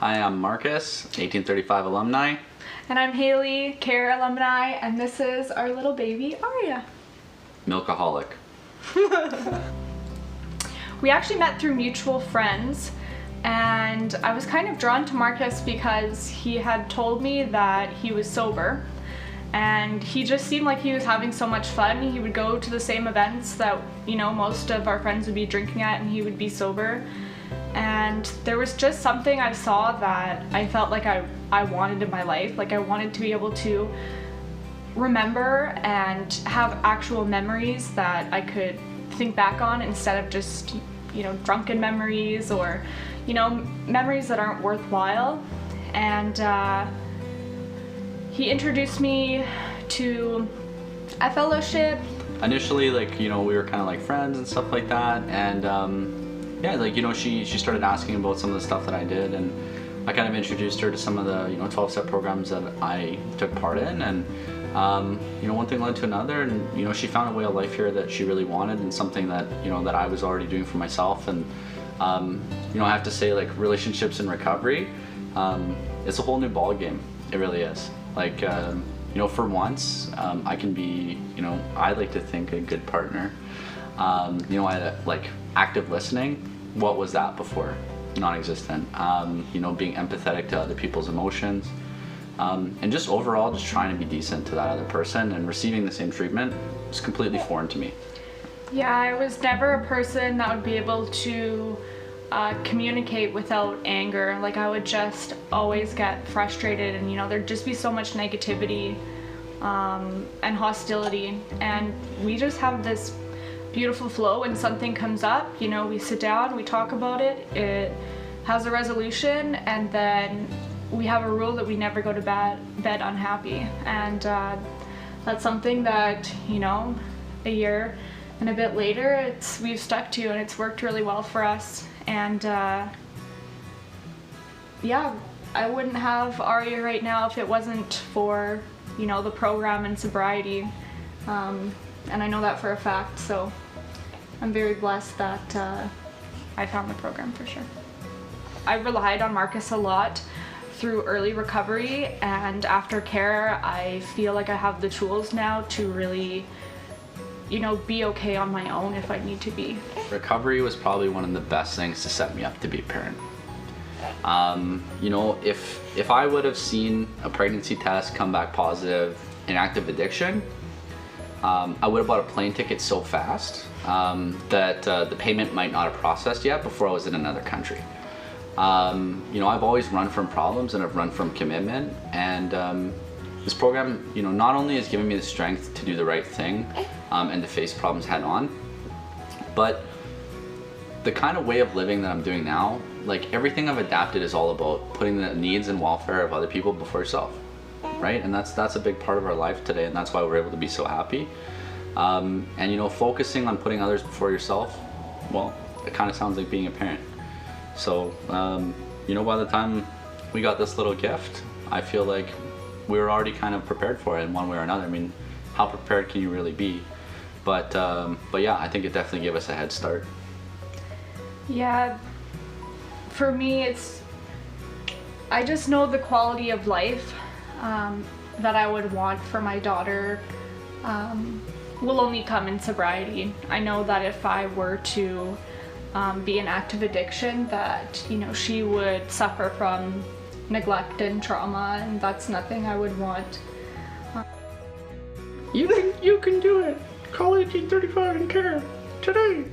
Hi, I'm Marcus, 1835 alumni. And I'm Haley, CARE alumni, and this is our little baby, Aria. Milkaholic. We actually met through mutual friends, and I was kind of drawn to Marcus because he had told me that he was sober, and he just seemed like he was having so much fun. He would go to the same events that, you know, most of our friends would be drinking at, and he would be sober. And there was just something I saw that I felt like I wanted in my life. Like I wanted to be able to remember and have actual memories that I could think back on instead of just, you know, drunken memories or, you know, memories that aren't worthwhile. And he introduced me to a fellowship. Initially, like, you know, we were kind of like friends and stuff like that, and yeah, like, you know, she started asking about some of the stuff that I did, and I kind of introduced her to some of the, you know, 12-step programs that I took part in, and you know, one thing led to another, and you know, she found a way of life here that she really wanted, and something that, you know, that I was already doing for myself. And you know, I have to say, like, relationships in recovery, it's a whole new ball game. It really is. Like, you know, for once, I can be, you know, I like to think a good partner. You know, like active listening. What was that before? Non-existent. You know, being empathetic to other people's emotions, and just overall just trying to be decent to that other person, and receiving the same treatment was completely foreign to me. Yeah, I was never a person that would be able to communicate without anger. Like I would just always get frustrated, and you know, there'd just be so much negativity and hostility, and we just have this beautiful flow. When something comes up, you know, we sit down, we talk about it, it has a resolution, and then we have a rule that we never go to bed unhappy. And that's something that, you know, a year and a bit later, we've stuck to, and it's worked really well for us. And yeah, I wouldn't have Aria right now if it wasn't for, you know, the program and sobriety. And I know that for a fact, so I'm very blessed that I found the program for sure. I relied on Marcus a lot through early recovery, and after CARE, I feel like I have the tools now to really, you know, be okay on my own if I need to be. Recovery was probably one of the best things to set me up to be a parent. You know, if I would have seen a pregnancy test come back positive in active addiction, I would have bought a plane ticket so fast that the payment might not have processed yet before I was in another country. You know, I've always run from problems, and I've run from commitment, and this program, you know, not only has given me the strength to do the right thing and to face problems head on, but the kind of way of living that I'm doing now, like everything I've adapted is all about putting the needs and welfare of other people before yourself. Right? And that's a big part of our life today, and that's why we're able to be so happy. And you know, focusing on putting others before yourself, well, it kind of sounds like being a parent. So you know, by the time we got this little gift, I feel like we were already kind of prepared for it in one way or another. I mean, how prepared can you really be? But yeah, I think it definitely gave us a head start. Yeah, for me, I just know the quality of life that I would want for my daughter will only come in sobriety. I know that if I were to be in active addiction, that, you know, she would suffer from neglect and trauma, and that's nothing I would want. You can do it. Call 1835 and CARE today.